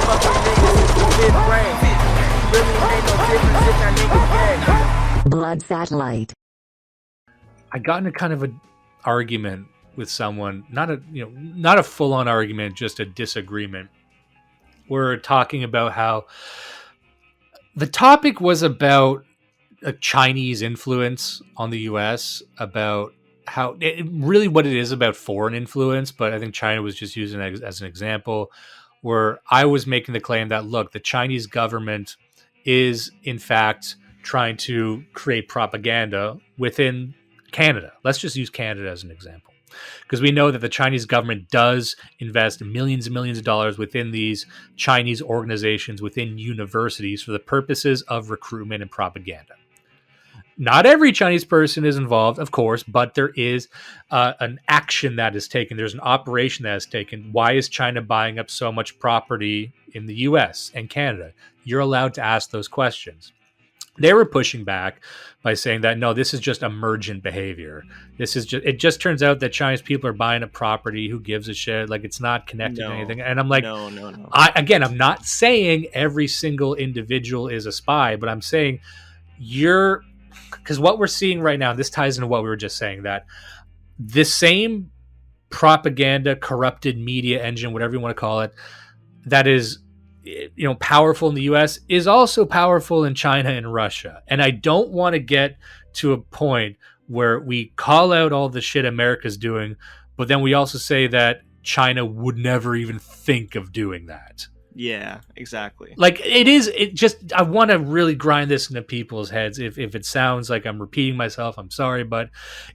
fucking niggas since the fifth grade. Really ain't no difference if that nigga gay. Blood satellite. I got in a kind of an argument with someone, not a full-on argument, just a disagreement. We're talking about how the topic was about a Chinese influence on the U.S., about how really what it is about foreign influence, but I think China was just using it as an example, where I was making the claim that, look, the Chinese government is in fact trying to create propaganda within Canada. Let's just use Canada as an example, because we know that the Chinese government does invest millions and millions of dollars within these Chinese organizations, within universities, for the purposes of recruitment and propaganda. Not every Chinese person is involved, of course, but there is an action that is taken. There's an operation that is taken. Why is China buying up so much property in the US and Canada? You're allowed to ask those questions. They were pushing back by saying that, no, this is just emergent behavior. It just turns out that Chinese people are buying a property. Who gives a shit? Like, it's not connected to anything. And I'm like, no. I'm not saying every single individual is a spy, but I'm saying because what we're seeing right now, this ties into what we were just saying, that this same propaganda, corrupted media engine, whatever you want to call it, that is powerful in the US is also powerful in China and Russia. And I don't want to get to a point where we call out all the shit America's doing, but then we also say that China would never even think of doing that. Yeah, exactly. Like, I want to really grind this into people's heads. If it sounds like I'm repeating myself, I'm sorry, but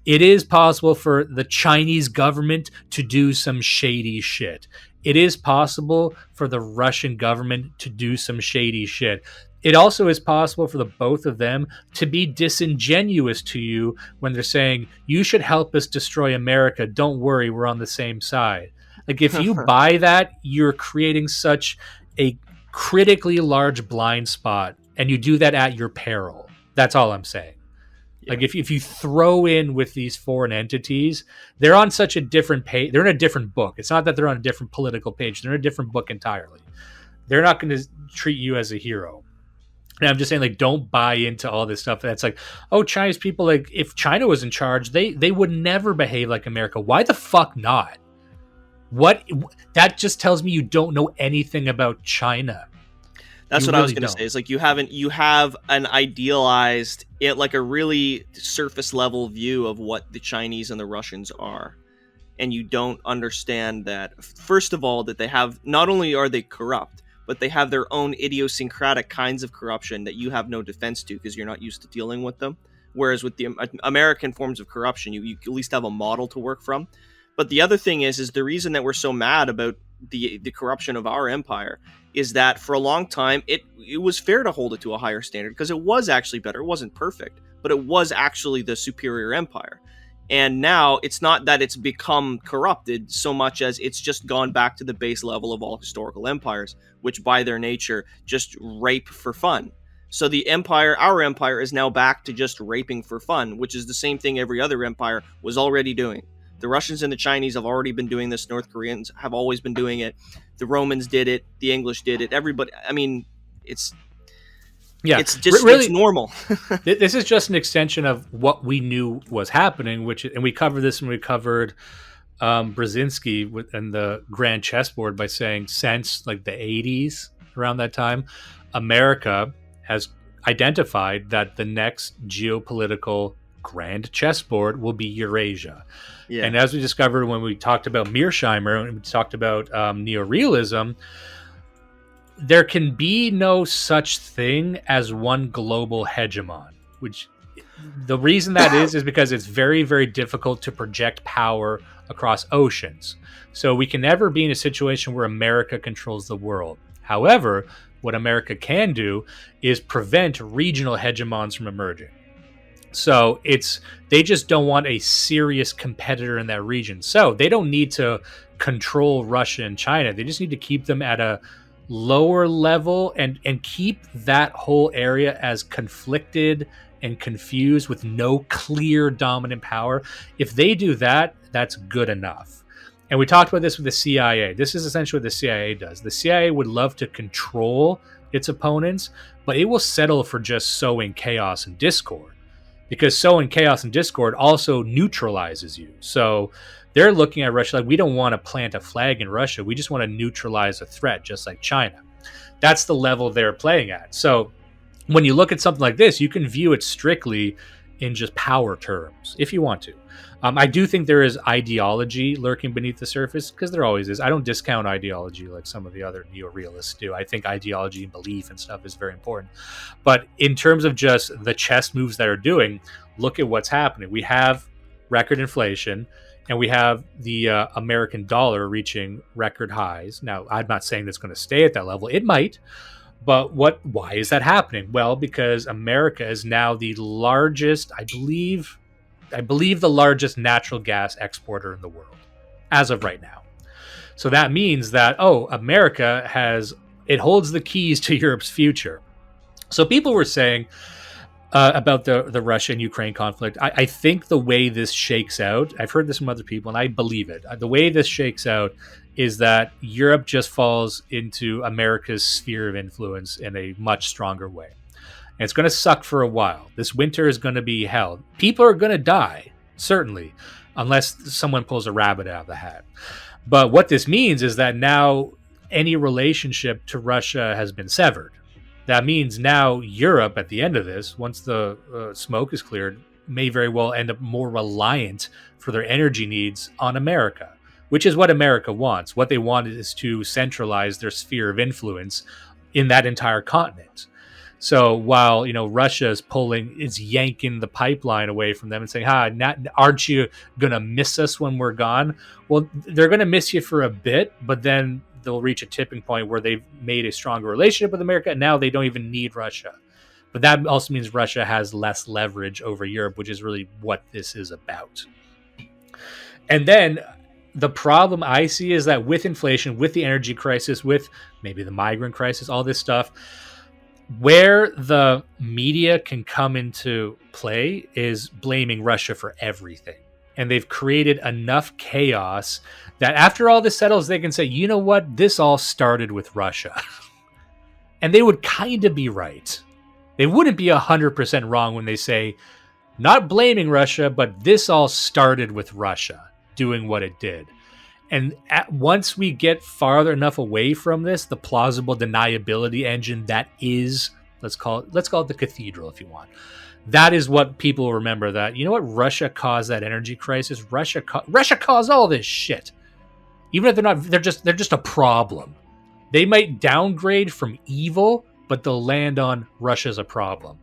it is possible for the Chinese government to do some shady shit. It is possible for the Russian government to do some shady shit. It also is possible for the both of them to be disingenuous to you when they're saying, you should help us destroy America. Don't worry, we're on the same side. Like, if you buy that, you're creating such a critically large blind spot, and you do that at your peril. That's all I'm saying. Yeah. Like, if you throw in with these foreign entities, they're on such a different page. They're in a different book. It's not that they're on a different political page. They're in a different book entirely. They're not going to treat you as a hero. And I'm just saying, like, don't buy into all this stuff. That's like, oh, Chinese people, like, if China was in charge, they would never behave like America. Why the fuck not? That just tells me you don't know anything about China. That's what I was going to say. It's like you have an idealized, like a really surface level view of what the Chinese and the Russians are. And you don't understand that, first of all, that they have, not only are they corrupt, but they have their own idiosyncratic kinds of corruption that you have no defense to because you're not used to dealing with them. Whereas with the American forms of corruption, you at least have a model to work from. But the other thing is the reason that we're so mad about the corruption of our empire is that for a long time, it was fair to hold it to a higher standard because it was actually better. It wasn't perfect, but it was actually the superior empire. And now it's not that it's become corrupted so much as it's just gone back to the base level of all historical empires, which by their nature just rape for fun. So our empire is now back to just raping for fun, which is the same thing every other empire was already doing. The Russians and the Chinese have already been doing this. North Koreans have always been doing it. The Romans did it. The English did it. Everybody. I mean, it's just really, it's normal. This is just an extension of what we knew was happening, and we covered this when we covered Brzezinski and the Grand Chessboard by saying since like the 80s, around that time, America has identified that the next geopolitical grand chessboard will be Eurasia. Yeah. And as we discovered when we talked about Mearsheimer and we talked about neorealism, there can be no such thing as one global hegemon, which the reason that is because it's very, very difficult to project power across oceans. So we can never be in a situation where America controls the world. However, what America can do is prevent regional hegemons from emerging. So they just don't want a serious competitor in that region. So they don't need to control Russia and China. They just need to keep them at a lower level and keep that whole area as conflicted and confused with no clear dominant power. If they do that, that's good enough. And we talked about this with the CIA. This is essentially what the CIA does. The CIA would love to control its opponents, but it will settle for just sowing chaos and discord, because sowing chaos and discord also neutralizes you. So they're looking at Russia like, we don't want to plant a flag in Russia. We just want to neutralize a threat, just like China. That's the level they're playing at. So when you look at something like this, you can view it strictly in just power terms, if you want to. I do think there is ideology lurking beneath the surface, because there always is. I don't discount ideology like some of the other neo-realists do. I think ideology and belief and stuff is very important. But in terms of just the chess moves that are doing, look at what's happening. We have record inflation, and we have the American dollar reaching record highs. Now, I'm not saying that's going to stay at that level. It might. But why is that happening? Well, because America is now the largest, I believe the largest natural gas exporter in the world as of right now. So that means that, America holds the keys to Europe's future. So people were saying about the Russia and Ukraine conflict, I think the way this shakes out, I've heard this from other people and I believe it. The way this shakes out is that Europe just falls into America's sphere of influence in a much stronger way. And it's going to suck for a while. This winter is going to be hell. People are going to die, certainly, unless someone pulls a rabbit out of the hat. But what this means is that now any relationship to Russia has been severed. That means now Europe, at the end of this, once the smoke is cleared, may very well end up more reliant for their energy needs on America, which is what America wants. What they want is to centralize their sphere of influence in that entire continent. So while, Russia is yanking the pipeline away from them and saying, aren't you going to miss us when we're gone? Well, they're going to miss you for a bit, but then they'll reach a tipping point where they've made a stronger relationship with America, and now they don't even need Russia. But that also means Russia has less leverage over Europe, which is really what this is about. And then the problem I see is that with inflation, with the energy crisis, with maybe the migrant crisis, all this stuff, where the media can come into play is blaming Russia for everything. And they've created enough chaos that after all this settles, they can say, you know what? This all started with Russia. And they would kind of be right. They wouldn't be 100% wrong when they say, not blaming Russia, but this all started with Russia doing what it did. And once we get farther enough away from this, the plausible deniability engine that is, let's call it the cathedral if you want. That is what people remember, that, you know what, Russia caused that energy crisis. Russia caused all this shit. Even if they're not, they're just a problem. They might downgrade from evil, but they'll land on Russia's a problem.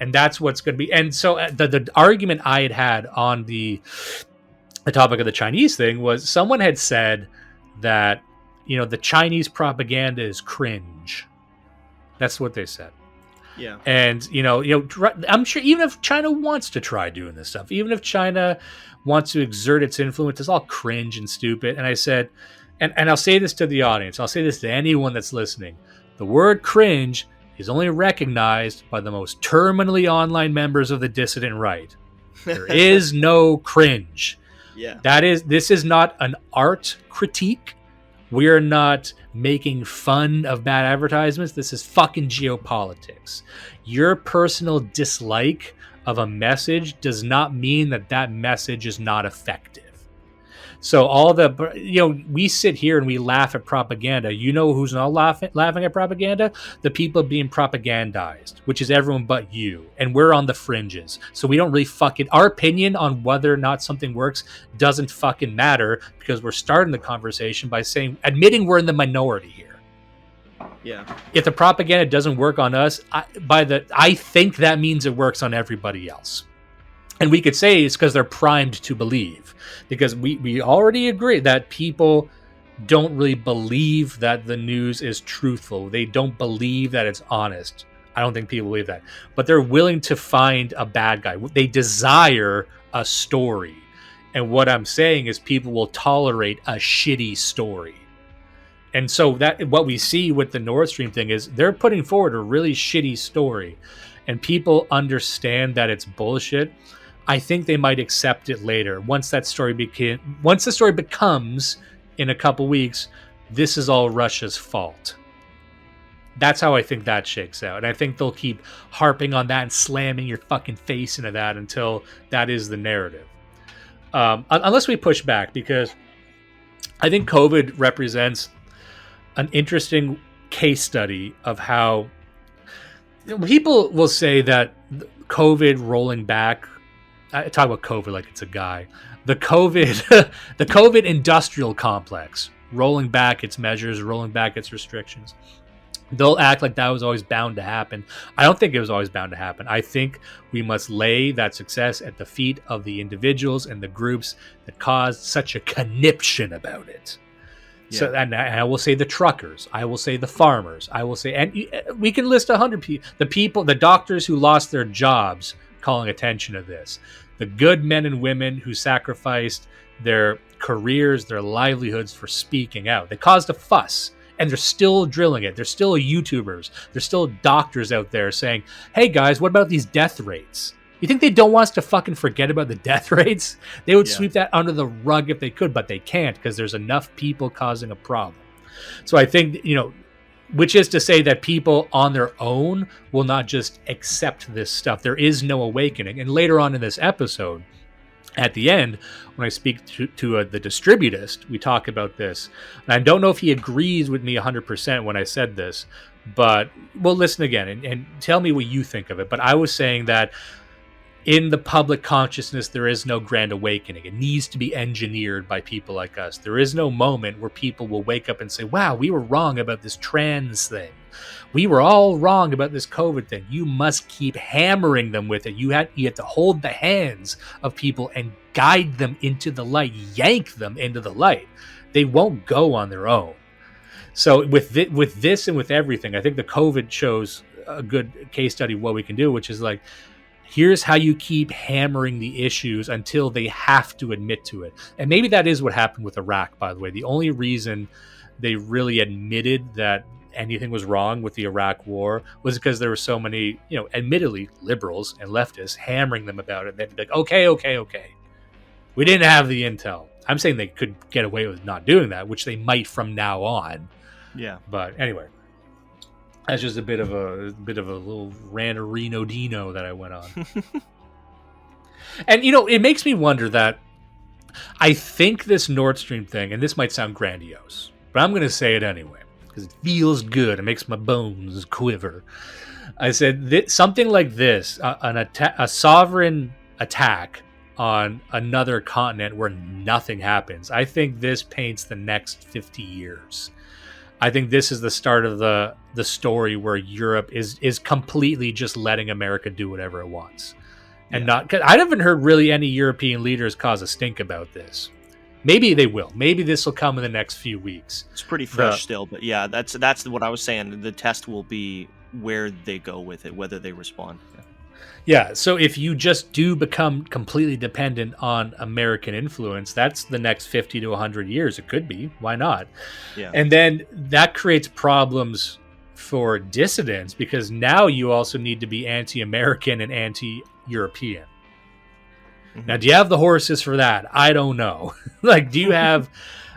And that's what's going to be. And so the argument I had on the topic of the Chinese thing was, someone had said that, the Chinese propaganda is cringe. That's what they said. Yeah. And, I'm sure even if China wants to try doing this stuff, even if China wants to exert its influence, it's all cringe and stupid. And I said, and I'll say this to the audience, I'll say this to anyone that's listening, the word cringe is only recognized by the most terminally online members of the dissident right. There is no cringe. Yeah. This is not an art critique. We're not making fun of bad advertisements. This is fucking geopolitics. Your personal dislike of a message does not mean that message is not effective. So we sit here and we laugh at propaganda. You know who's not laughing at propaganda? The people being propagandized, which is everyone but you. And we're on the fringes. So we don't really our opinion on whether or not something works doesn't fucking matter, because we're starting the conversation by admitting we're in the minority here. Yeah. If the propaganda doesn't work on us, I think that means it works on everybody else. And we could say it's because they're primed to believe, because we already agree that people don't really believe that the news is truthful. They don't believe that it's honest. I don't think people believe that. But they're willing to find a bad guy. They desire a story. And what I'm saying is people will tolerate a shitty story. And so that what we see with the Nordstream thing is they're putting forward a really shitty story. And people understand that it's bullshit. I think they might accept it later once the story becomes in a couple weeks, this is all Russia's fault. That's how I think that shakes out. And I think they'll keep harping on that and slamming your fucking face into that until that is the narrative. Unless we push back, because I think COVID represents an interesting case study of how people will say that COVID rolling back. I talk about COVID like it's a guy. The COVID industrial complex rolling back its measures, rolling back its restrictions. They'll act like that was always bound to happen. I don't think it was always bound to happen. I think we must lay that success at the feet of the individuals and the groups that caused such a conniption about it. Yeah. So, and I will say the truckers, I will say the farmers, I will say, and we can list 100 people, the doctors who lost their jobs calling attention to this, the good men and women who sacrificed their careers, their livelihoods for speaking out. They caused a fuss. And they're still drilling it. They're still YouTubers. There's still doctors out there saying, hey guys, what about these death rates? You think they don't want us to fucking forget about the death rates? They would sweep that under the rug if they could, but they can't because there's enough people causing a problem. So I think, which is to say that people on their own will not just accept this stuff. There is no awakening. And later on in this episode, at the end, when I speak to the distributist, we talk about this. And I don't know if he agrees with me 100% when I said this, but we'll listen again and tell me what you think of it. But I was saying that in the public consciousness, there is no grand awakening. It needs to be engineered by people like us. There is no moment where people will wake up and say, wow, we were wrong about this trans thing. We were all wrong about this COVID thing. You must keep hammering them with it. You have to hold the hands of people and guide them into the light, yank them into the light. They won't go on their own. So with this and with everything, I think the COVID shows a good case study of what we can do, which is like, here's how you keep hammering the issues until they have to admit to it. And maybe that is what happened with Iraq, by the way. The only reason they really admitted that anything was wrong with the Iraq war was because there were so many, admittedly liberals and leftists hammering them about it. They'd be like, okay. We didn't have the intel. I'm saying they could get away with not doing that, which they might from now on. Yeah. But anyway, that's just a bit of a little ranterino dino that I went on. And, it makes me wonder that I think this Nordstream thing, and this might sound grandiose, but I'm going to say it anyway, because it feels good. It makes my bones quiver. I said something like this, a sovereign attack on another continent where nothing happens. I think this paints the next 50 years. I think this is the start of the story where Europe is completely just letting America do whatever it wants. And not, cause I haven't heard really any European leaders cause a stink about this. Maybe they will. Maybe this will come in the next few weeks. It's pretty fresh still, but yeah, that's what I was saying. The test will be where they go with it, whether they respond. Yeah, so if you just do become completely dependent on American influence, that's the next 50 to 100 years. It could be. Why not? Yeah. And then that creates problems for dissidents because now you also need to be anti-American and anti-European. Mm-hmm. Now, do you have the horses for that? I don't know. Do you have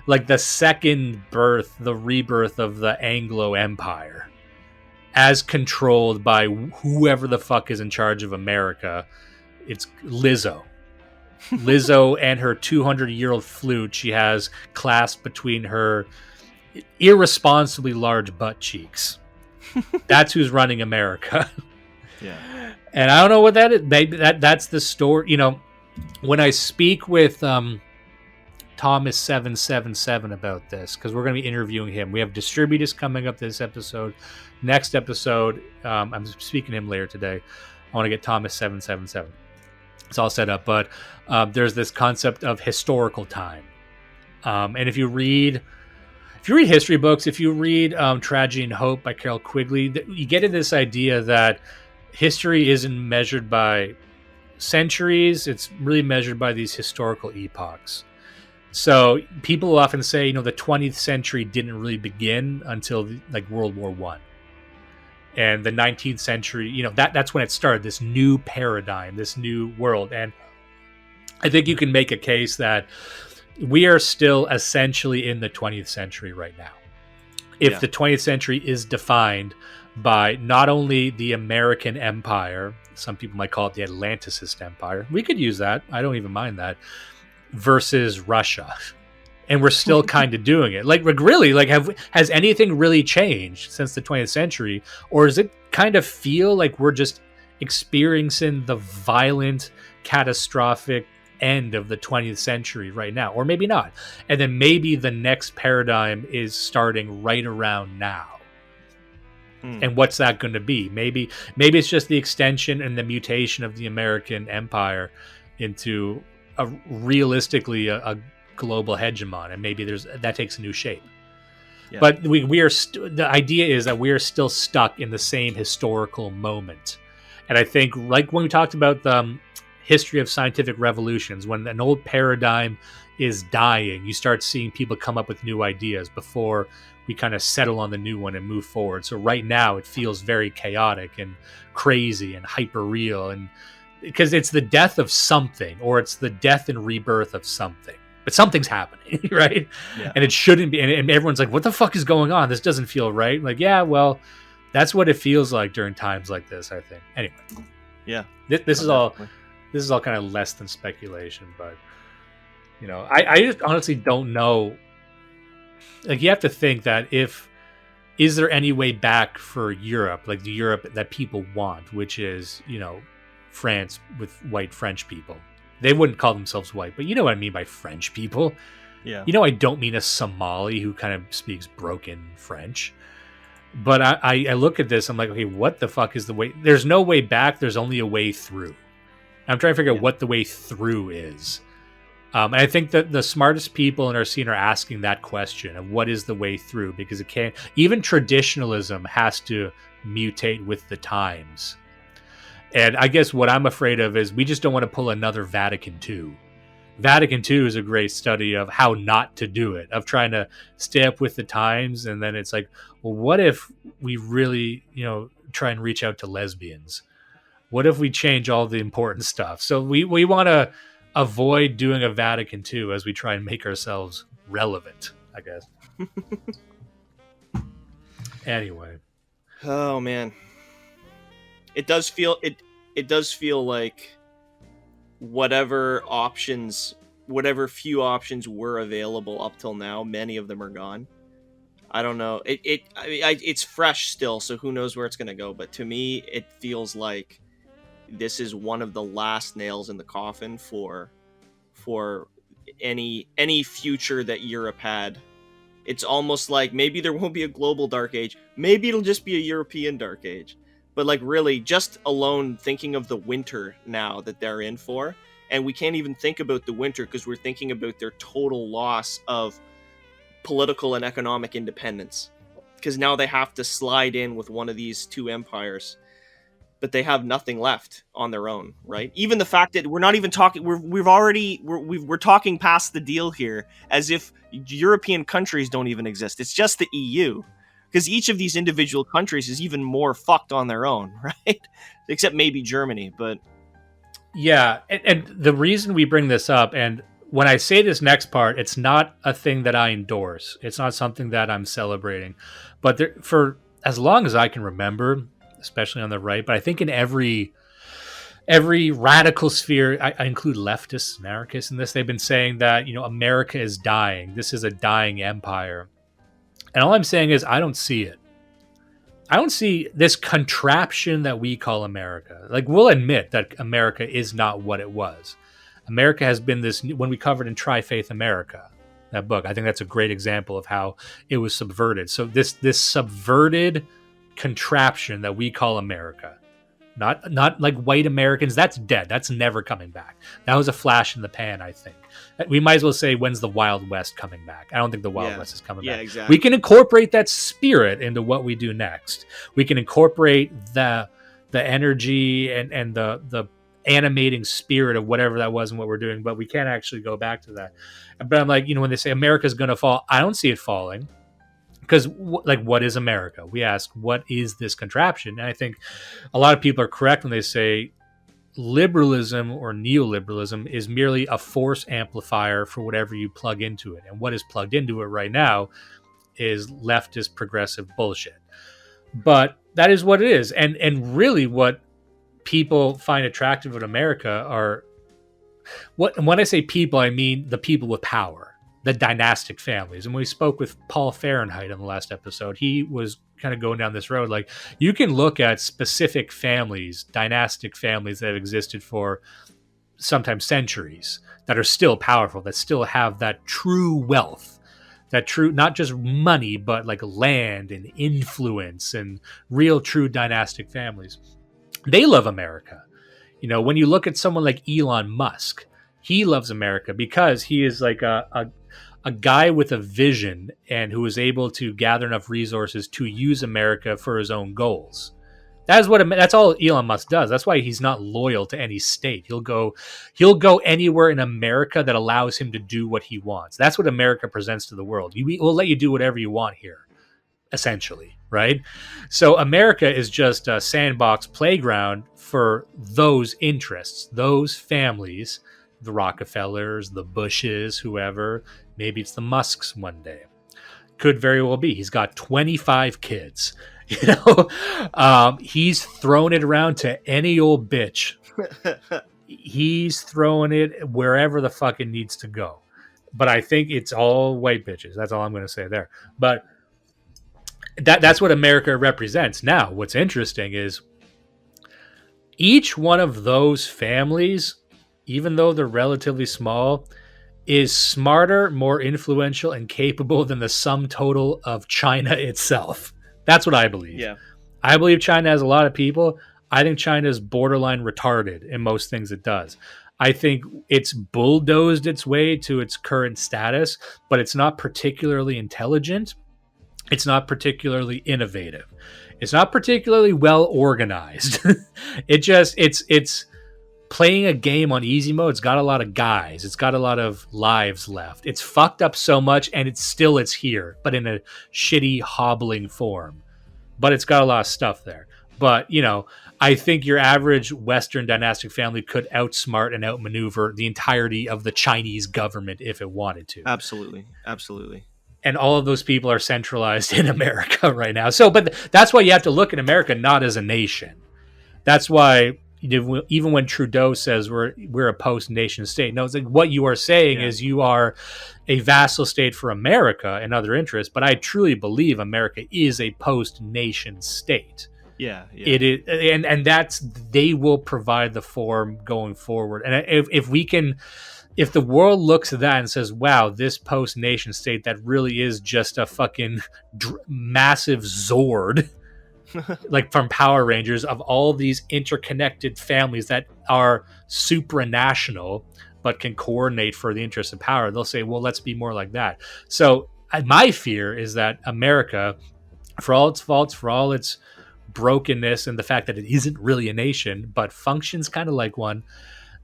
the second birth, the rebirth of the Anglo Empire? As controlled by whoever the fuck is in charge of America. It's Lizzo. Lizzo and her 200-year-old flute she has clasped between her irresponsibly large butt cheeks. That's who's running America. Yeah. And I don't know what that is. That's the story. When I speak with Thomas 777 about this, because we're going to be interviewing him. We have distributors coming up this episode. Next episode, I'm speaking to him later today. I want to get Thomas 777. It's all set up, but there's this concept of historical time. And if you read history books, if you read Tragedy and Hope by Carol Quigley, you get into this idea that history isn't measured by centuries. It's really measured by these historical epochs. So people will often say, the 20th century didn't really begin until World War I. And the 19th century, that's when it started, this new paradigm, this new world. And I think you can make a case that we are still essentially in the 20th century right now. If the 20th century is defined by not only the American empire, some people might call it the Atlanticist empire. We could use that. I don't even mind that. Versus Russia. And we're still kind of doing it. Like, really, like, has anything really changed since the 20th century? Or does it kind of feel like we're just experiencing the violent, catastrophic end of the 20th century right now? Or maybe not. And then maybe the next paradigm is starting right around now. And what's that going to be? Maybe it's just the extension and the mutation of the American empire into realistically a global hegemon, and maybe that takes a new shape. Yeah. But we are the idea is that we are still stuck in the same historical moment. And I think, like when we talked about the history of scientific revolutions, when an old paradigm is dying, you start seeing people come up with new ideas before we kind of settle on the new one and move forward. So right now it feels very chaotic and crazy and hyper real, and because it's the death of something, or it's the death and rebirth of something. But something's happening, right? Yeah. And it shouldn't be. And everyone's like, what the fuck is going on? This doesn't feel right. Like, yeah, well, that's what it feels like during times like this, I think. Anyway. Yeah. This is all kind of less than speculation, but you know, I just honestly don't know. Like, you have to think that is there any way back for Europe, like the Europe that people want, which is, you know, France with white French people. They wouldn't call themselves white, but you know what I mean by French people. Yeah. You know, I don't mean a Somali who kind of speaks broken French. But I look at this, I'm like, okay, what the fuck is the way? There's no way back. There's only a way through. I'm trying to figure out what the way through is. And I think that the smartest people in our scene are asking that question of what is the way through, because it can't, even traditionalism has to mutate with the times. And I guess what I'm afraid of is we just don't want to pull another Vatican II. Vatican II is a great study of how not to do it, of trying to stay up with the times. And then it's like, well, what if we really, you know, try and reach out to lesbians? What if we change all the important stuff? So we want to avoid doing a Vatican II as we try and make ourselves relevant, I guess. Anyway. Oh, man. It does feel like whatever few options were available up till now, many of them are gone. I don't know. It's fresh still, so who knows where it's going to go. But to me, it feels like this is one of the last nails in the coffin for any future that Europe had. It's almost like maybe there won't be a global dark age. Maybe it'll just be a European dark age. But like, really, just alone thinking of the winter now that they're in for, and we can't even think about the winter because we're thinking about their total loss of political and economic independence, because now they have to slide in with one of these two empires, but they have nothing left on their own, right? Even the fact that we're not even talking, we're talking past the deal here as if European countries don't even exist. It's just the EU. Because each of these individual countries is even more fucked on their own, right? Except maybe Germany, but... Yeah, and the reason we bring this up, and when I say this next part, it's not a thing that I endorse. It's not something that I'm celebrating. But for as long as I can remember, especially on the right, but I think in every radical sphere, I include leftists, anarchists in this, they've been saying that, you know, America is dying. This is a dying empire. And all I'm saying is I don't see it. I don't see this contraption that we call America. Like, we'll admit that America is not what it was. America has been this, when we covered in Tri-Faith America, that book, I think that's a great example of how it was subverted. So this subverted contraption that we call America, not like white Americans, that's dead. That's never coming back. That was a flash in the pan, I think. We might as well say, when's the Wild West coming back? I don't think the Wild West is coming back. Exactly. We can incorporate that spirit into what we do next. We can incorporate the energy and the animating spirit of whatever that was and what we're doing, but we can't actually go back to that. But I'm like, you know, when they say America's going to fall, I don't see it falling. Because, like, what is America? We ask, what is this contraption? And I think a lot of people are correct when they say, liberalism or neoliberalism is merely a force amplifier for whatever you plug into it. And what is plugged into it right now is leftist progressive bullshit. But that is what it is. And really what people find attractive in America are when I say people, I mean the people with power, the dynastic families. And when we spoke with Paul Fahrenheit on the last episode, he was kind of going down this road. Like, you can look at specific families, dynastic families that have existed for sometimes centuries, that are still powerful, that still have that true wealth, that true, not just money, but like land and influence and real true dynastic families. They love America. You know, when you look at someone like Elon Musk, he loves America because he is like a guy with a vision and who is able to gather enough resources to use America for his own goals. That's all Elon Musk does. That's why he's not loyal to any state. He'll go anywhere in America that allows him to do what he wants. That's what America presents to the world. We'll let you do whatever you want here, essentially, right? So America is just a sandbox playground for those interests, those families, the Rockefellers, the Bushes, whoever. Maybe it's the Musks one day. Could very well be. He's got 25 kids. You know, he's throwing it around to any old bitch. He's throwing it wherever the fuck it needs to go. But I think it's all white bitches. That's all I'm going to say there. But that's what America represents. Now, what's interesting is each one of those families, even though they're relatively small, is smarter, more influential, and capable than the sum total of China itself. That's what I believe. Yeah. I believe China has a lot of people. I think China is borderline retarded in most things it does. I think it's bulldozed its way to its current status, but it's not particularly intelligent. It's not particularly innovative. It's not particularly well organized. It's playing a game on easy mode. It's got a lot of guys. It's got a lot of lives left. It's fucked up so much, and it's here, but in a shitty, hobbling form. But it's got a lot of stuff there. But, you know, I think your average Western dynastic family could outsmart and outmaneuver the entirety of the Chinese government if it wanted to. Absolutely. Absolutely. And all of those people are centralized in America right now. So, but that's why you have to look at America not as a nation. That's why, you know, even when Trudeau says we're a post-nation state, no, it's like what you are saying is you are a vassal state for America and other interests. But I truly believe America is a post-nation state. Yeah. It is, and that's, they will provide the form going forward. And if the world looks at that and says, wow, this post-nation state that really is just a fucking massive Zord, like from Power Rangers, of all these interconnected families that are supranational but can coordinate for the interests of power, they'll say, well, let's be more like that. So my fear is that America, for all its faults, for all its brokenness, and the fact that it isn't really a nation but functions kind of like one,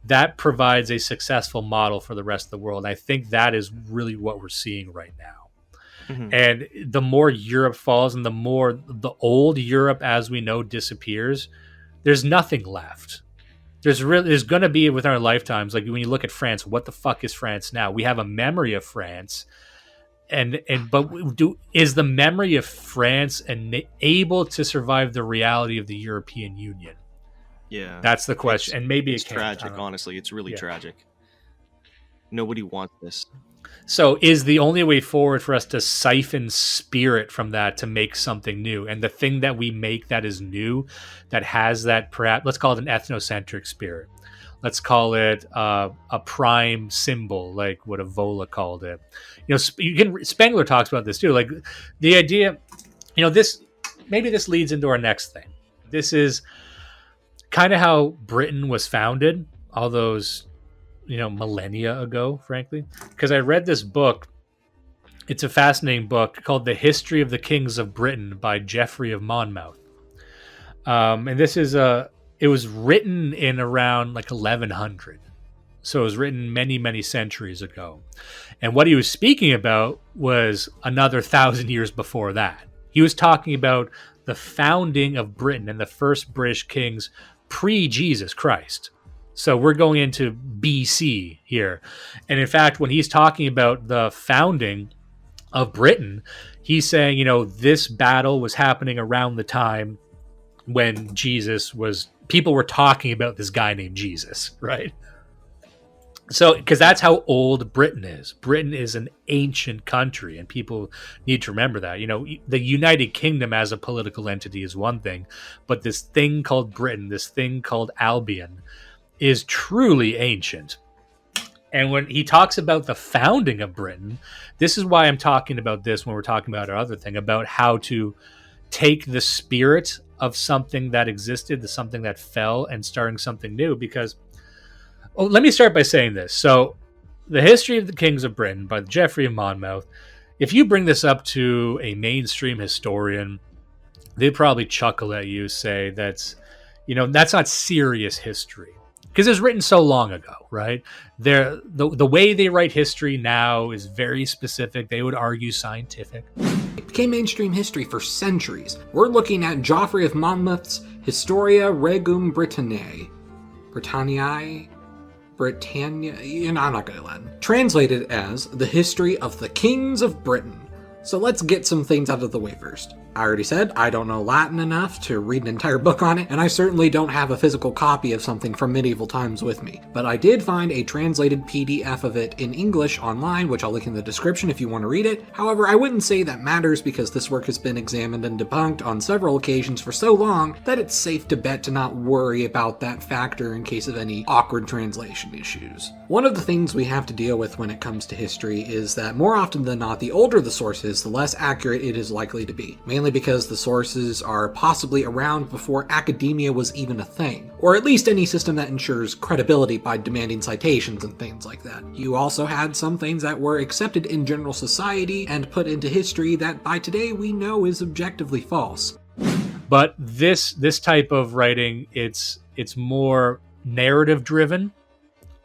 that provides a successful model for the rest of the world. I think that is really what we're seeing right now. Mm-hmm. And the more Europe falls and the more the old Europe as we know disappears, there's nothing left. There's going to be, with our lifetimes, like when you look at France, what the fuck is France now? We have a memory of France, but is the memory of France able to survive the reality of the European Union? Yeah, that's the question. And maybe it's tragic. Honestly, it's really tragic. Nobody wants this. So is the only way forward for us to siphon spirit from that to make something new? And the thing that we make that is new, that has that, perhaps, let's call it an ethnocentric spirit. Let's call it a prime symbol, like what Evola called it. You know, Spengler talks about this too. Like the idea, you know, this leads into our next thing. This is kind of how Britain was founded all those, you know, millennia ago, frankly, because I read this book. It's a fascinating book called The History of the Kings of Britain by Geoffrey of Monmouth. And this is it was written in around like 1100. So it was written many, many centuries ago. And what he was speaking about was another 1,000 years before that. He was talking about the founding of Britain and the first British kings pre-Jesus Christ. So we're going into BC here. And in fact, when he's talking about the founding of Britain, he's saying, this battle was happening around the time when people were talking about this guy named Jesus, right? So, because that's how old Britain is. Britain is an ancient country, and people need to remember that. The United Kingdom as a political entity is one thing, but this thing called Britain, this thing called Albion, is truly ancient. And when he talks about the founding of Britain, this is why I'm talking about this when we're talking about our other thing, about how to take the spirit of something that existed, the something that fell, and starting something new. Because, let me start by saying this. So, The History of the Kings of Britain by Geoffrey of Monmouth, if you bring this up to a mainstream historian, they'd probably chuckle at you, say that's not serious history. Because it was written so long ago, right? The way they write history now is very specific. They would argue scientific. It became mainstream history for centuries. We're looking at Geoffrey of Monmouth's Historia Regum Britanniae. Britannia? I'm not going to Latin. Translated as The History of the Kings of Britain. So let's get some things out of the way first. I already said I don't know Latin enough to read an entire book on it, and I certainly don't have a physical copy of something from medieval times with me. But I did find a translated PDF of it in English online, which I'll link in the description if you want to read it. However, I wouldn't say that matters because this work has been examined and debunked on several occasions for so long that it's safe to bet to not worry about that factor in case of any awkward translation issues. One of the things we have to deal with when it comes to history is that more often than not, the older the source is, the less accurate it is likely to be. Mainly because the sources are possibly around before academia was even a thing, or at least any system that ensures credibility by demanding citations and things like that. You also had some things that were accepted in general society and put into history that by today we know is objectively false. But this type of writing, it's more narrative driven,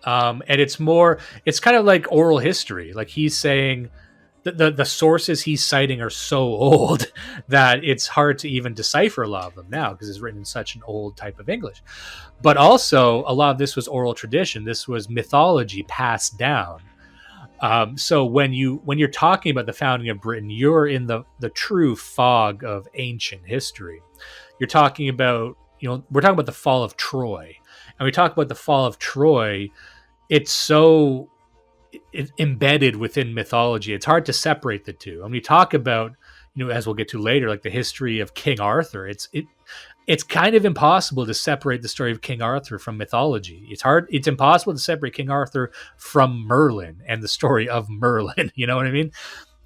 and it's kind of like oral history. Like he's saying, the sources he's citing are so old that it's hard to even decipher a lot of them now because it's written in such an old type of English. But also, a lot of this was oral tradition. This was mythology passed down. So when you're talking about the founding of Britain, you're in the true fog of ancient history. You're talking about, we're talking about the fall of Troy. And we talk about the fall of Troy, it's so embedded within mythology. It's hard to separate the two. And we talk about, as we'll get to later, like the history of King Arthur. It's kind of impossible to separate the story of King Arthur from mythology. It's impossible to separate King Arthur from Merlin and the story of Merlin. You know what I mean?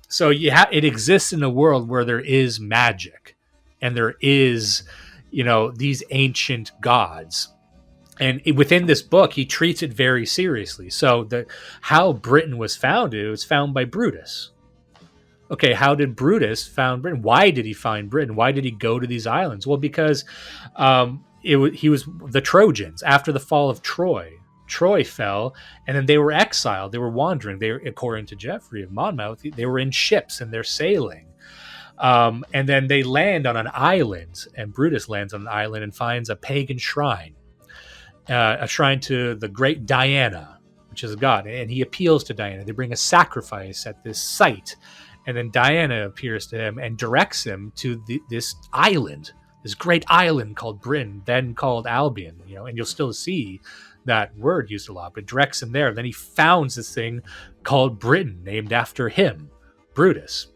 So it exists in a world where there is magic and there is, these ancient gods. And within this book, he treats it very seriously. So how Britain was founded, it was found by Brutus. Okay, how did Brutus found Britain? Why did he find Britain? Why did he go to these islands? Well, because he was the Trojans. After the fall of Troy fell, and then they were exiled. They were wandering. According to Geoffrey of Monmouth, they were in ships and they're sailing. And then they land on an island, and Brutus lands on an island and finds a pagan shrine. A shrine to the great Diana, which is a god, and he appeals to Diana. They bring a sacrifice at this site, and then Diana appears to him and directs him to this island, this great island called Britain, then called Albion. And you'll still see that word used a lot, but directs him there. Then he founds this thing called Britain, named after him, Brutus.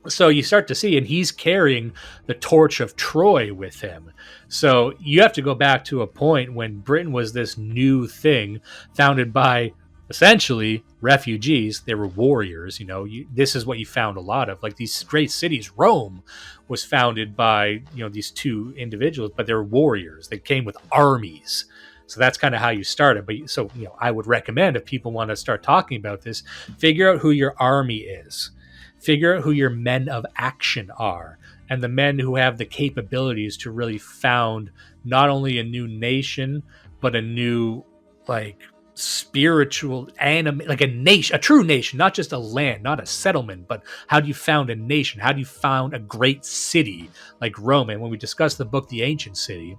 So you start to see, and he's carrying the torch of Troy with him. So you have to go back to a point when Britain was this new thing founded by essentially refugees. They were warriors. This is what you found a lot of, like these great cities. Rome was founded by, these two individuals, but they were warriors. They came with armies. So that's kind of how you started. But I would recommend, if people want to start talking about this, figure out who your army is. Figure out who your men of action are, and the men who have the capabilities to really found not only a new nation, but a new spiritual like a nation, a true nation, not just a land, not a settlement, but how do you found a nation? How do you found a great city like Rome? And when we discussed the book The Ancient City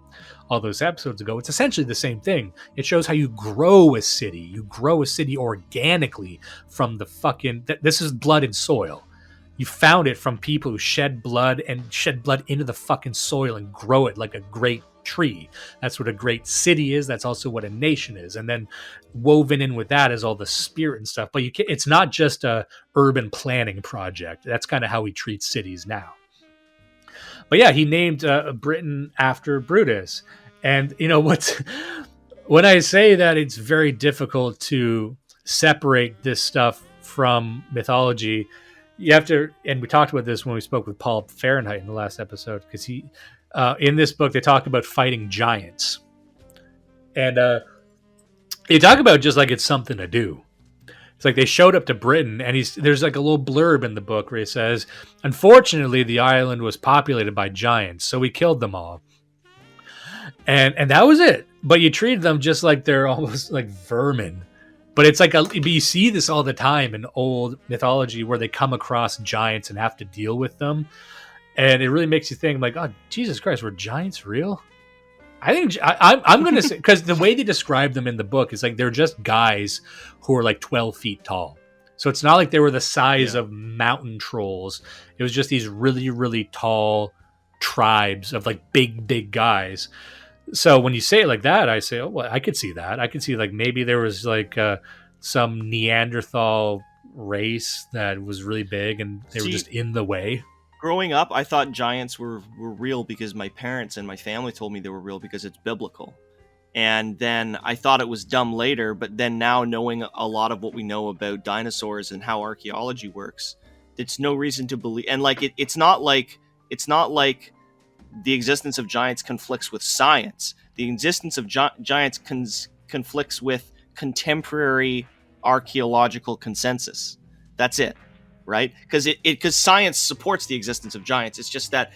all those episodes ago, it's essentially the same thing. It shows how you grow a city. You grow a city organically from the fucking, this is blood and soil. You found it from people who shed blood into the fucking soil and grow it like a great tree. That's what a great city is. That's also what a nation is. And then woven in with that is all the spirit and stuff. But it's not just a urban planning project. That's kind of how he treats cities now. But yeah, he named Britain after Brutus. And you know when I say that it's very difficult to separate this stuff from mythology, you have to, and we talked about this when we spoke with Paul Fahrenheit in the last episode, because he in this book they talk about fighting giants, and they talk about just like it's something to do. It's like they showed up to Britain, and there's like a little blurb in the book where he says, unfortunately the island was populated by giants, so we killed them all, and that was it. But you treated them just like they're almost like vermin. But it's like you see this all the time in old mythology where they come across giants and have to deal with them. And it really makes you think like, oh, Jesus Christ, were giants real? I think I'm going to say, because the way they describe them in the book is like they're just guys who are like 12 feet tall. So it's not like they were the size of mountain trolls. It was just these really, really tall tribes of like big guys. So when you say it like that, I say, oh, well, I could see that. I could see like maybe there was like some Neanderthal race that was really big and they were just in the way. Growing up, I thought giants were real because my parents and my family told me they were real because it's biblical. And then I thought it was dumb later, but then now knowing a lot of what we know about dinosaurs and how archaeology works, it's no reason to believe. And like it's not like the existence of giants conflicts with science. The existence of giants conflicts with contemporary archaeological consensus. That's it, right? Because science supports the existence of giants. It's just that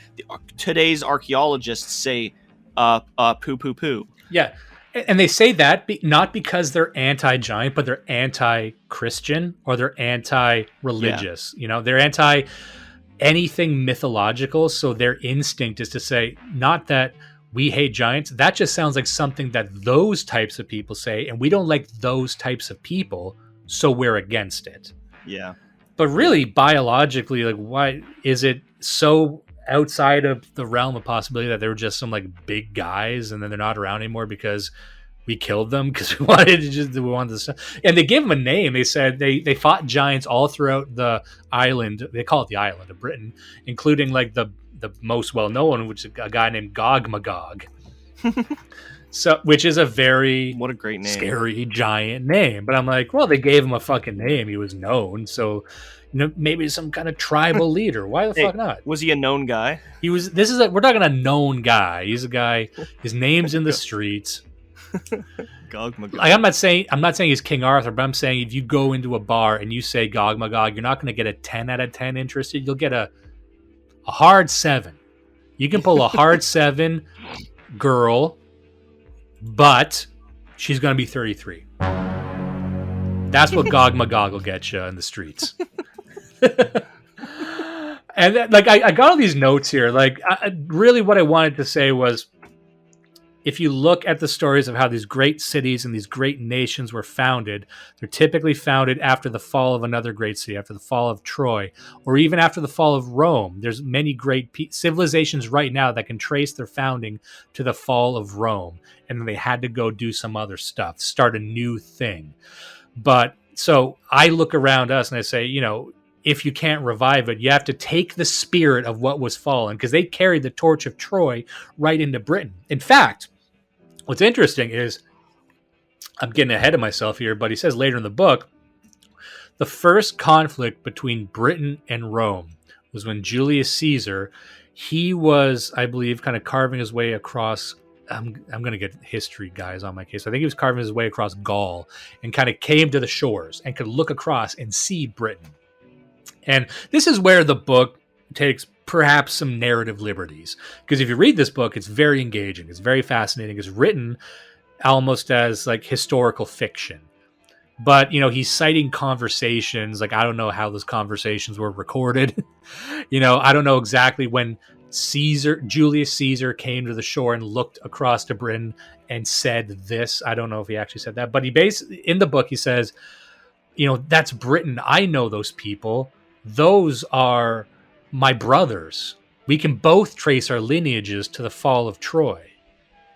today's archaeologists say poo. Yeah, and they say that not because they're anti-giant, but they're anti-Christian or they're anti-religious. Yeah. You know, they're anti anything mythological, so their instinct is to say not that we hate giants, that just sounds like something that those types of people say, and we don't like those types of people, so we're against it. Yeah, but really biologically, like, why is it so outside of the realm of possibility that they were just some like big guys and then they're not around anymore because we killed them because we wanted to, and they gave them a name. They said they fought giants all throughout the island. They call it the island of Britain, including like the most well-known one, which is a guy named Gog Magog. So, which is a very what a great name, scary giant name. But I'm like, well, they gave him a fucking name. He was known, so you know, maybe some kind of tribal leader. Why the fuck not? Was he a known guy? He was. We're talking a known guy. He's a guy. His name's in the streets. Gog Magog. I'm not saying he's King Arthur, but I'm saying if you go into a bar and you say Gog Magog, you're not going to get a 10 out of 10 interested. You'll get a hard 7. You can pull a hard 7 girl, but she's going to be 33. That's what Gog Magog will get you in the streets. And like I got all these notes here. Like really what I wanted to say was, if you look at the stories of how these great cities and these great nations were founded, they're typically founded after the fall of another great city, after the fall of Troy, or even after the fall of Rome. There's many great civilizations right now that can trace their founding to the fall of Rome. And then they had to go do some other stuff, start a new thing. But so I look around us and I say, you know, if you can't revive it, you have to take the spirit of what was fallen, because they carried the torch of Troy right into Britain. In fact, what's interesting is, I'm getting ahead of myself here, but he says later in the book, the first conflict between Britain and Rome was when Julius Caesar, he was, I believe, kind of carving his way across, I'm going to get history guys on my case. I think he was carving his way across Gaul and kind of came to the shores and could look across and see Britain. And this is where the book takes perhaps some narrative liberties, because if you read this book, it's very engaging. It's very fascinating. It's written almost as like historical fiction. But he's citing conversations. Like, I don't know how those conversations were recorded. I don't know exactly when Julius Caesar came to the shore and looked across to Britain and said this. I don't know if he actually said that, but in the book he says, that's Britain. I know those people. Those are my brothers. We can both trace our lineages to the fall of Troy.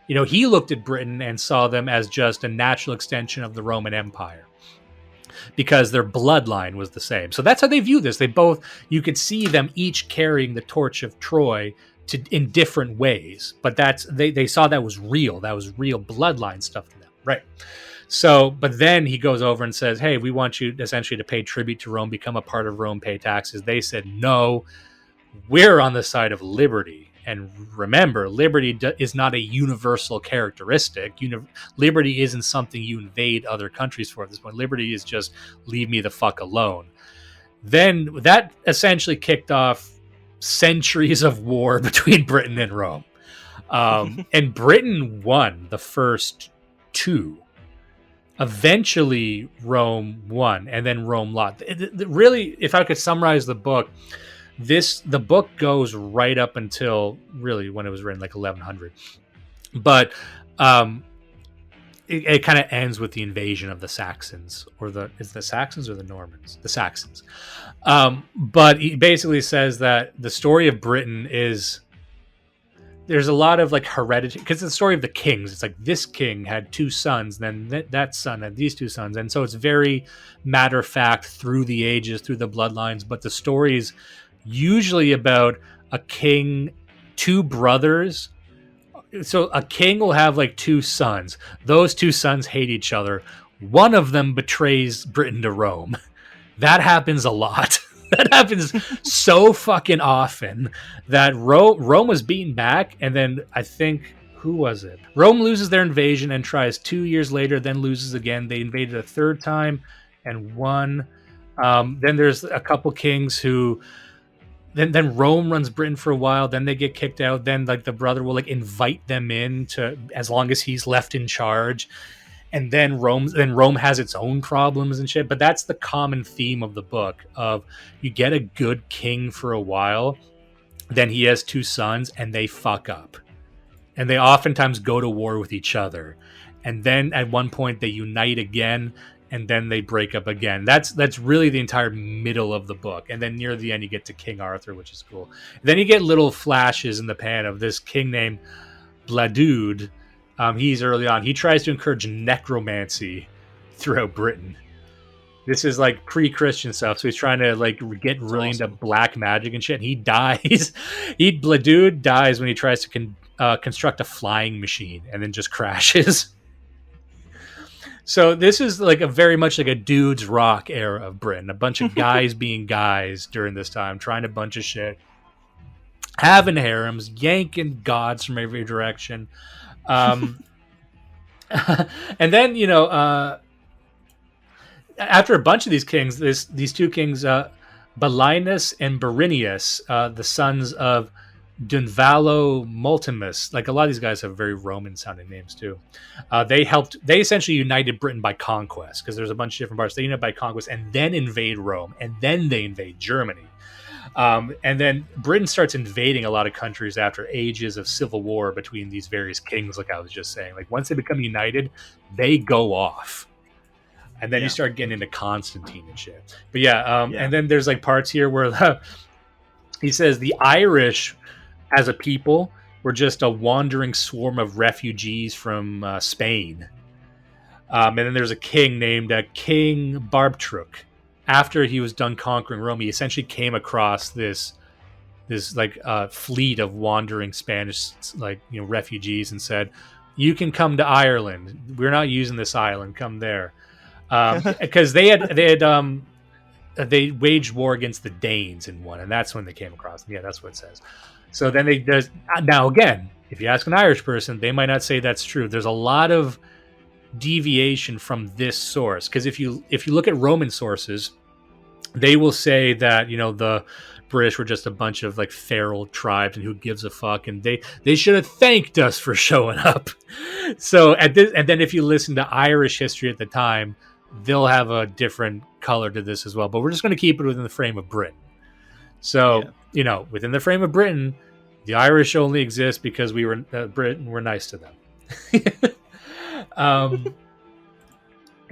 He looked at Britain and saw them as just a natural extension of the Roman Empire because their bloodline was the same. So that's how they view this. You could see them each carrying the torch of Troy in different ways, but they saw that was real. That was real bloodline stuff to them. Right. So, but then he goes over and says, hey, we want you essentially to pay tribute to Rome, become a part of Rome, pay taxes. They said, no, we're on the side of liberty. And remember, liberty is not a universal characteristic. Liberty isn't something you invade other countries for at this point. Liberty is just leave me the fuck alone. Then that essentially kicked off centuries of war between Britain and Rome. And Britain won the first two. Eventually, Rome won, and then Rome lost. Really, if I could summarize the book, the book goes right up until really when it was written, like 1100. But it kind of ends with the invasion of the Saxons, is the Saxons or the Normans? The Saxons. But he basically says that the story of Britain is, there's a lot of like heredity, because it's the story of the kings. It's like this king had two sons, then that son had these two sons, and so it's very matter of fact through the ages, through the bloodlines. But the story is usually about a king, two brothers. So a king will have like two sons. Those two sons hate each other. One of them betrays Britain to Rome. That happens a lot. That happens so fucking often that Rome was beaten back, and then I think, who was it? Rome loses their invasion and tries 2 years later, then loses again. They invaded a third time and won. Then there's a couple kings who... Then Rome runs Britain for a while. Then they get kicked out. Then like the brother will like invite them in to, as long as he's left in charge. And then Rome has its own problems and shit. But that's the common theme of the book. Of you get a good king for a while, then he has two sons, and they fuck up, and they oftentimes go to war with each other. And then at one point they unite again, and then they break up again. That's really the entire middle of the book. And then near the end, you get to King Arthur, which is cool. Then you get little flashes in the pan of this king named Bladude. He's early on. He tries to encourage necromancy throughout Britain. This is like pre-Christian stuff. So he's trying to like get really into black magic and shit. And he dies. Bladude dies when he tries to construct a flying machine and then just crashes. So this is like very much like a dude's rock era of Britain. A bunch of guys being guys during this time, trying a bunch of shit, having harems, yanking gods from every direction. And then, after a bunch of these kings, these two kings, Belinus and Berenius, the sons of Dunvalo Multimus, like a lot of these guys have very Roman sounding names too. They essentially united Britain by conquest, because there's a bunch of different parts. They unite by conquest and then invade Rome, and then they invade Germany. And then Britain starts invading a lot of countries after ages of civil war between these various kings, like I was just saying. Like once they become united, they go off. And then you start getting into Constantine and shit. But and then there's like parts here where he says the Irish as a people were just a wandering swarm of refugees from Spain. And then there's a king named King Barbtruc. After he was done conquering Rome, he essentially came across this like fleet of wandering Spanish refugees and said, "You can come to Ireland. We're not using this island. Come there," because they waged war against the Danes and won, and that's when they came across them. Yeah, that's what it says. So then now again, if you ask an Irish person, they might not say that's true. There's a lot of deviation from this source, because if you look at Roman sources, they will say that the British were just a bunch of like feral tribes and who gives a fuck, and they should have thanked us for showing up. So and then if you listen to Irish history at the time, they'll have a different color to this as well. But we're just going to keep it within the frame of Britain. So, within the frame of Britain, the Irish only exist because we were Britain. We're nice to them.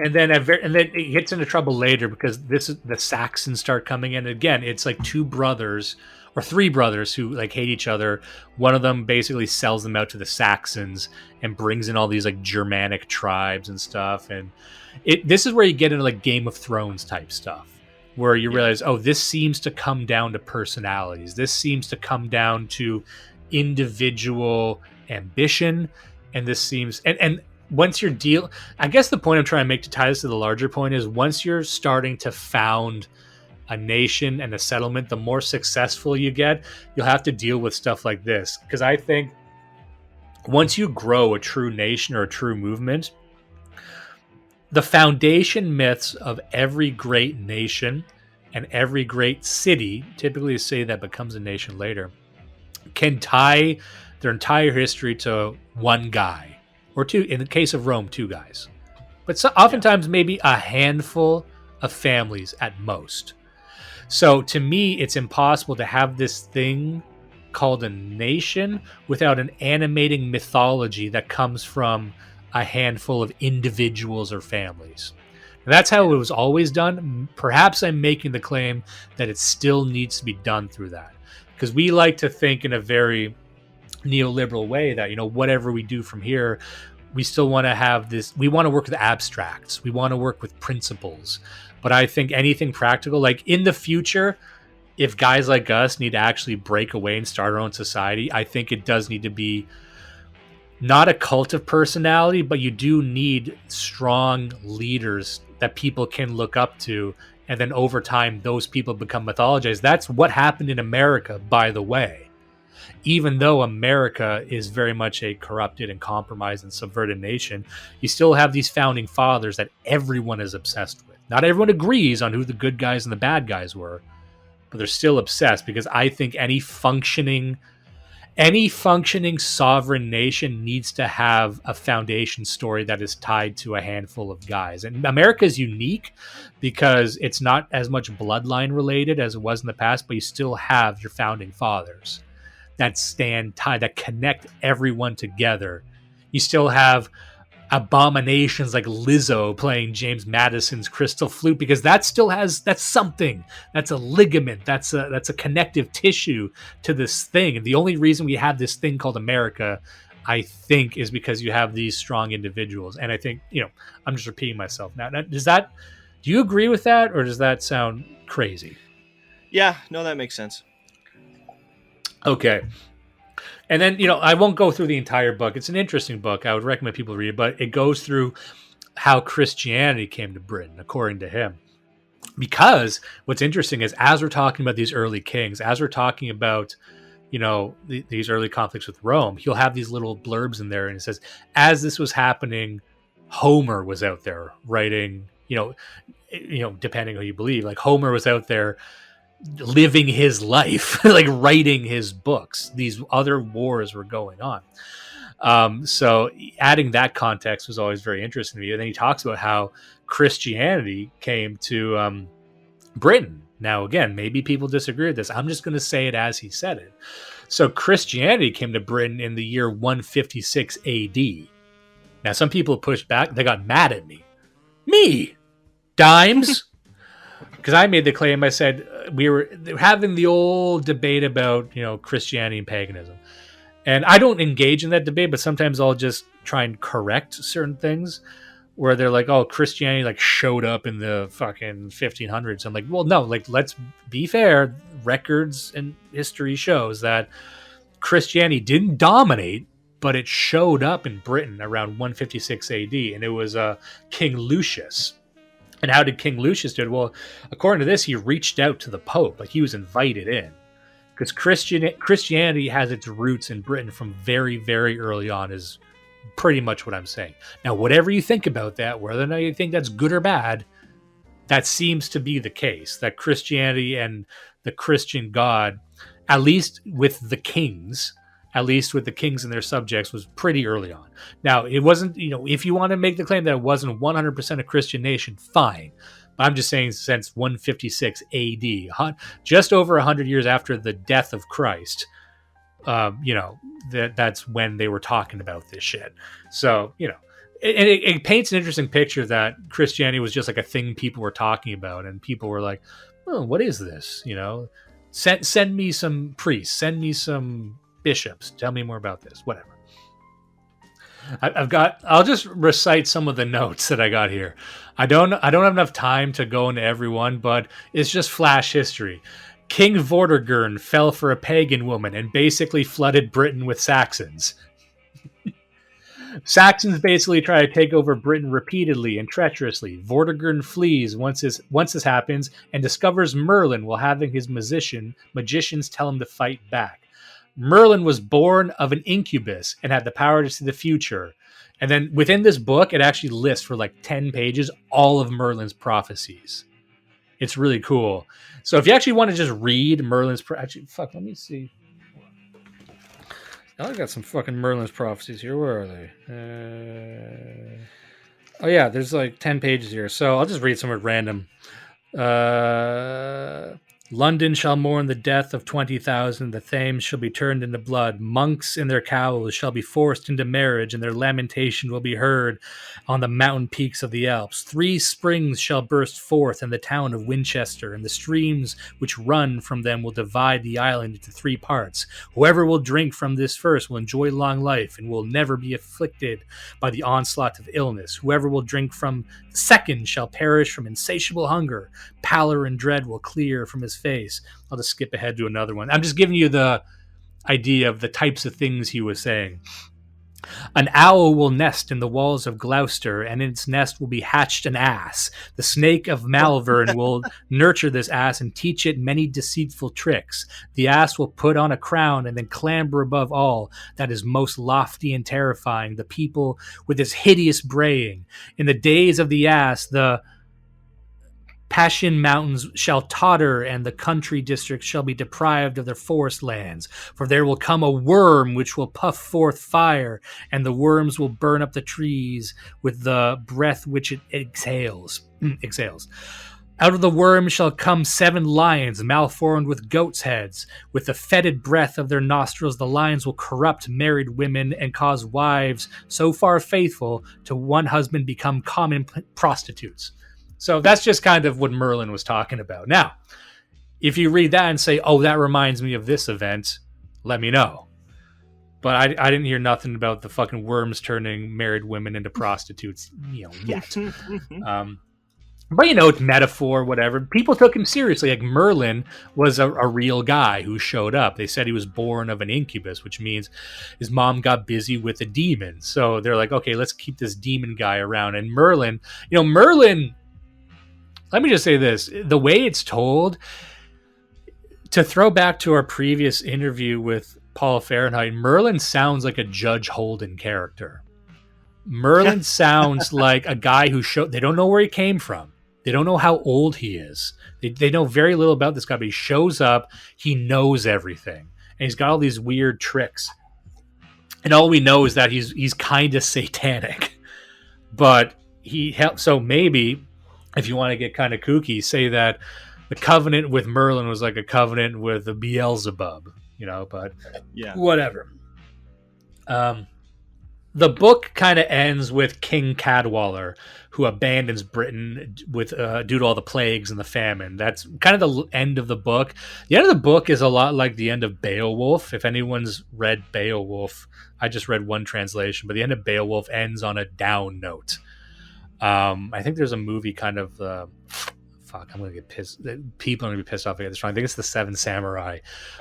And then it gets into trouble later because the Saxons start coming in. Again, it's like two brothers or three brothers who like hate each other. One of them basically sells them out to the Saxons and brings in all these like Germanic tribes and stuff. And this is where you get into like Game of Thrones type stuff, where you realize, oh, this seems to come down to personalities. This seems to come down to individual ambition. And this seems, and once you're I guess the point I'm trying to make to tie this to the larger point is once you're starting to found a nation and a settlement, the more successful you get, you'll have to deal with stuff like this. Because I think once you grow a true nation or a true movement, the foundation myths of every great nation and every great city, typically a city that becomes a nation later, can tie their entire history to one guy. Or two, in the case of Rome, two guys. But oftentimes maybe a handful of families at most. So to me, it's impossible to have this thing called a nation without an animating mythology that comes from a handful of individuals or families. And that's how it was always done. Perhaps I'm making the claim that it still needs to be done through that. Because we like to think in a very neoliberal way that, whatever we do from here, we still want to have this, we want to work with abstracts, we want to work with principles. But I think anything practical, like in the future, if guys like us need to actually break away and start our own society, I think it does need to be not a cult of personality, but you do need strong leaders that people can look up to. And then over time, those people become mythologized. That's what happened in America, by the way. Even though America is very much a corrupted and compromised and subverted nation, you still have these founding fathers that everyone is obsessed with. Not everyone agrees on who the good guys and the bad guys were, but they're still obsessed because I think any functioning sovereign nation needs to have a foundation story that is tied to a handful of guys. And America is unique because it's not as much bloodline related as it was in the past, but you still have your founding fathers that stand tied, that connect everyone together. You still have abominations like Lizzo playing James Madison's crystal flute because that's something. That's a ligament. That's a connective tissue to this thing. And the only reason we have this thing called America, I think, is because you have these strong individuals. And I think, I'm just repeating myself now. Do you agree with that, or does that sound crazy? Yeah, no, that makes sense. Okay. And then, I won't go through the entire book. It's an interesting book. I would recommend people read it, but it goes through how Christianity came to Britain, according to him. Because what's interesting is as we're talking about these early kings, as we're talking about, these early conflicts with Rome, he'll have these little blurbs in there. And it says, as this was happening, Homer was out there writing, depending on who you believe, like Homer was out there living his life, like writing his books. These other wars were going on. So adding that context was always very interesting to me. And then he talks about how Christianity came to Britain. Now, again, maybe people disagree with this. I'm just going to say it as he said it. So Christianity came to Britain in the year 156 AD. Now, some people pushed back. They got mad at me. Me? Dimes? Because I made the claim, I said we were having the old debate about, Christianity and paganism. And I don't engage in that debate, but sometimes I'll just try and correct certain things where they're like, oh, Christianity showed up in the fucking 1500s. I'm like, well, no, let's be fair. Records and history shows that Christianity didn't dominate, but it showed up in Britain around 156 AD. And it was King Lucius. And how did King Lucius do it? Well, according to this, he reached out to the Pope. He was invited in. Because Christianity has its roots in Britain from very, very early on is pretty much what I'm saying. Now, whatever you think about that, whether or not you think that's good or bad, that seems to be the case. That Christianity and the Christian God, at least with the kings, at least with the kings and their subjects, was pretty early on. Now, it wasn't, if you want to make the claim that it wasn't 100% a Christian nation, fine. But I'm just saying since 156 AD, just over 100 years after the death of Christ, that's when they were talking about this shit. So, it paints an interesting picture that Christianity was just like a thing people were talking about, and people were like, oh, what is this? Send me some priests, send me some bishops, tell me more about this, whatever. I'll just recite some of the notes that I got here. I don't have enough time to go into every one, but it's just flash history. King Vortigern fell for a pagan woman and basically flooded Britain with Saxons. Saxons basically try to take over Britain repeatedly and treacherously. Vortigern flees once this happens and discovers Merlin while having his magicians tell him to fight back. Merlin was born of an incubus and had the power to see the future. And then within this book, it actually lists for like 10 pages all of Merlin's prophecies. It's really cool. So if you actually want to just read Merlin's... let me see. I got some fucking Merlin's prophecies here. Where are they? Oh yeah, there's like 10 pages here. So I'll just read some at random. London shall mourn the death of 20,000. The Thames shall be turned into blood. Monks in their cowls shall be forced into marriage, and their lamentation will be heard on the mountain peaks of the Alps. 3 springs shall burst forth in the town of Winchester, and the streams which run from them will divide the island into 3 parts. Whoever will drink from this first will enjoy long life and will never be afflicted by the onslaught of illness. Whoever will drink from the second shall perish from insatiable hunger. Pallor and dread will clear from his face. I'll just skip ahead to another one. I'm just giving you the idea of the types of things he was saying. An owl will nest in the walls of Gloucester, and in its nest will be hatched an ass. The snake of Malvern will nurture this ass and teach it many deceitful tricks. The ass will put on a crown and then clamber above all that is most lofty and terrifying, the people with his hideous braying. In the days of the ass, the Passion mountains shall totter, and the country districts shall be deprived of their forest lands. For there will come a worm which will puff forth fire, and the worms will burn up the trees with the breath which it exhales. Out of the worm shall come 7 lions, malformed with goats' heads. With the fetid breath of their nostrils, the lions will corrupt married women and cause wives so far faithful to one husband become common prostitutes. So that's just kind of what Merlin was talking about. Now, if you read that and say, oh, that reminds me of this event, let me know. But I didn't hear nothing about the fucking worms turning married women into prostitutes, yet. But, it's metaphor, whatever. People took him seriously. Like, Merlin was a real guy who showed up. They said he was born of an incubus, which means his mom got busy with a demon. So they're like, okay, let's keep this demon guy around. And Merlin, let me just say this. The way it's told, to throw back to our previous interview with Paul Fahrenheit, Merlin sounds like a Judge Holden character. Merlin sounds like a guy they don't know where he came from. They don't know how old he is. They know very little about this guy, but he shows up, he knows everything. And he's got all these weird tricks. And all we know is that he's kind of satanic. But he helped, so maybe, if you want to get kind of kooky, say that the covenant with Merlin was like a covenant with the Beelzebub, but yeah, whatever. The book kind of ends with King Cadwallader, who abandons Britain with due to all the plagues and the famine. That's kind of the end of the book. The end of the book is a lot like the end of Beowulf. If anyone's read Beowulf, I just read one translation, but the end of Beowulf ends on a down note. I think there's a movie kind of I'm gonna get pissed. People are gonna be pissed off if I get this wrong. I think it's The Seven Samurai,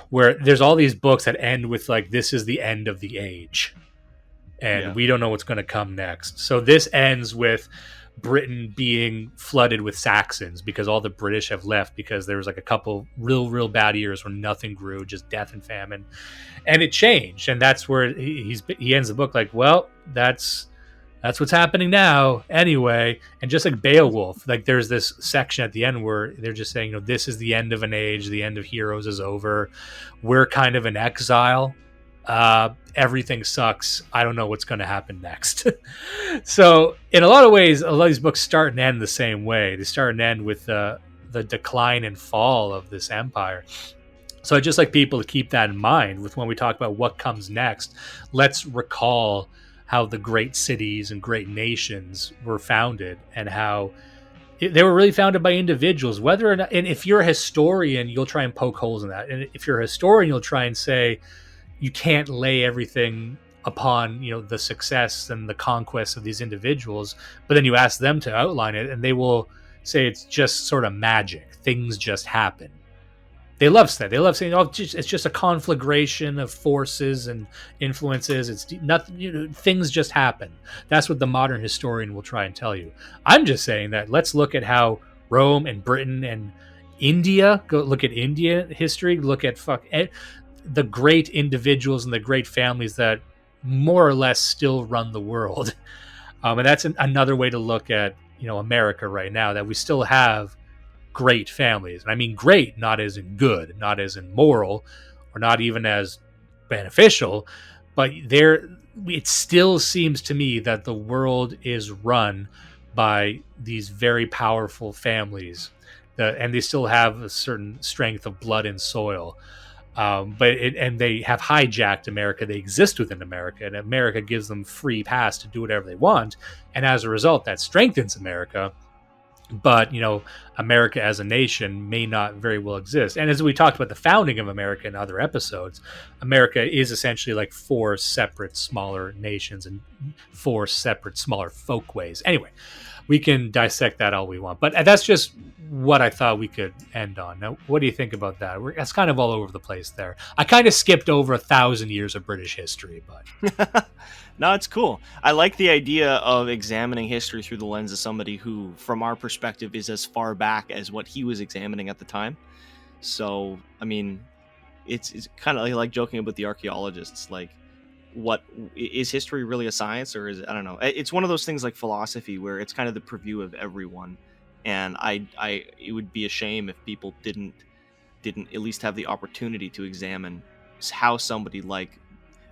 where there's all these books that end with like, this is the end of the age, and we don't know what's gonna come next. So this ends with Britain being flooded with Saxons because all the British have left because there was like a couple real bad years where nothing grew, just death and famine, and it changed. And that's where he ends the book like, well, that's what's happening now anyway. And just like Beowulf, like there's this section at the end where they're just saying, this is the end of an age, the end of heroes is over, we're kind of in exile. everything sucks. I don't know what's going to happen next. So in a lot of ways, a lot of these books start and end the same way. They start and end with the decline and fall of this empire. So I'd just like people to keep that in mind with when we talk about what comes next. Let's recall how the great cities and great nations were founded, and how they were really founded by individuals. Whether or not, and if you're a historian, you'll try and poke holes in that. And if you're a historian, you'll try and say you can't lay everything upon, you know, the success and the conquest of these individuals. But then you ask them to outline it, and they will say it's just sort of magic. Things just happen. They love that. They love saying, "Oh, it's just a conflagration of forces and influences. It's nothing. You know, things just happen." That's what the modern historian will try and tell you. I'm just saying that let's look at how Rome and Britain and India, go look at India history. Look at the great individuals and the great families that more or less still run the world. And that's another way to look at, you know, America right now, that we still have great families. And I mean great, not as in good, not as in moral, or not even as beneficial, but it still seems to me that the world is run by these very powerful families, and they still have a certain strength of blood and soil. And they have hijacked America. They exist within America, and America gives them free pass to do whatever they want. And as a result, that strengthens America. But, you know, America as a nation may not very well exist. And as we talked about the founding of America in other episodes, America is essentially like 4 separate smaller nations and 4 separate smaller folkways. Anyway, we can dissect that all we want. But that's just what I thought we could end on. Now, what do you think about that? That's kind of all over the place there. I kind of skipped over 1,000 years of British history, but... No, it's cool. I like the idea of examining history through the lens of somebody who, from our perspective, is as far back as what he was examining at the time. So, I mean, it's kind of like joking about the archaeologists. Like, what is history really a science, or is it, I don't know. It's one of those things like philosophy where it's kind of the purview of everyone. And it would be a shame if people didn't at least have the opportunity to examine how somebody like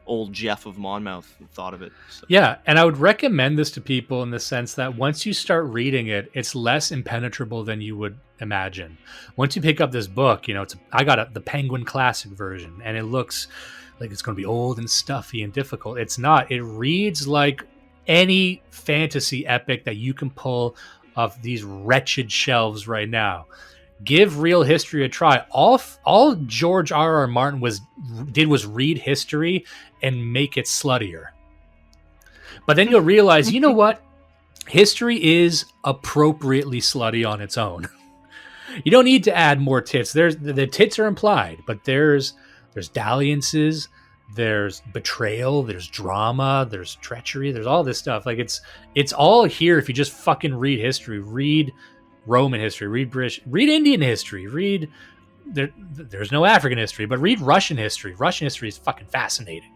old Geoff of Monmouth thought of it. So. Yeah, and I would recommend this to people in the sense that once you start reading it, it's less impenetrable than you would imagine. Once you pick up this book, you know, I got the Penguin Classic version, and it looks like it's going to be old and stuffy and difficult. It's not. It reads like any fantasy epic that you can pull off these wretched shelves right now. Give real history a try. All George R.R. Martin did was read history and make it sluttier. But then you'll realize, you know what? History is appropriately slutty on its own. You don't need to add more tits. The tits are implied, but there's dalliances, there's betrayal, there's drama, there's treachery, there's all this stuff. Like it's all here if you just fucking read history. Read Roman history, read British, read Indian history, there's no African history, but read Russian history. Russian history is fucking fascinating.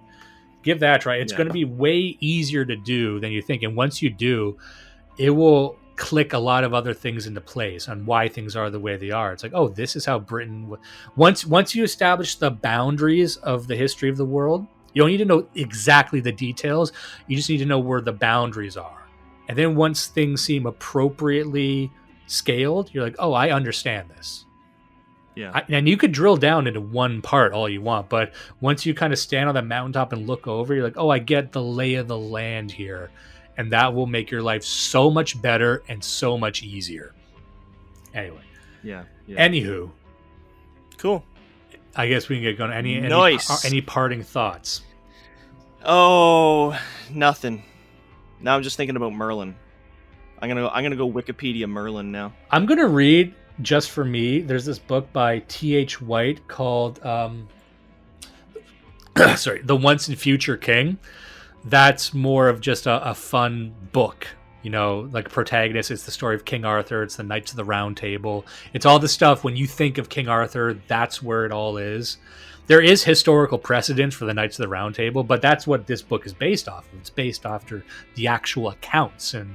Give that a try. It's going to be way easier to do than you think. And once you do, it will click a lot of other things into place on why things are the way they are. It's like, oh, this is how Britain... Once you establish the boundaries of the history of the world, you don't need to know exactly the details. You just need to know where the boundaries are. And then once things seem appropriately scaled, you're like, oh, I understand this. Yeah. And you could drill down into one part all you want, but once you kind of stand on that mountaintop and look over, you're like, oh, I get the lay of the land here. And that will make your life so much better and so much easier. Anyway. Yeah. Anywho. Cool. I guess we can get going. Any parting thoughts? Oh, nothing. Now I'm just thinking about Merlin. I'm gonna go Wikipedia Merlin now. I'm gonna read, just for me, there's this book by T.H. White called The Once and Future King. That's more of just a fun book, you know, like protagonist. It's the story of King Arthur. It's the Knights of the Round Table. It's all the stuff when you think of King Arthur, that's where it all is. There is historical precedent for the Knights of the Round Table, but that's what this book is based off of. It's based after the actual accounts and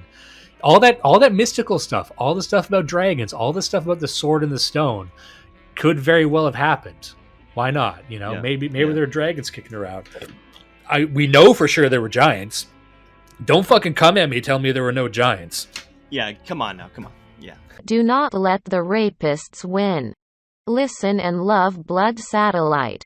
all that mystical stuff, all the stuff about dragons, all the stuff about the sword and the stone could very well have happened. Why not? You know, Yeah. maybe there are dragons kicking around. We know for sure there were giants. Don't fucking come at me, tell me there were no giants. Yeah, come on now, come on. Yeah. Do not let the rapists win. Listen and love Blood Satellite.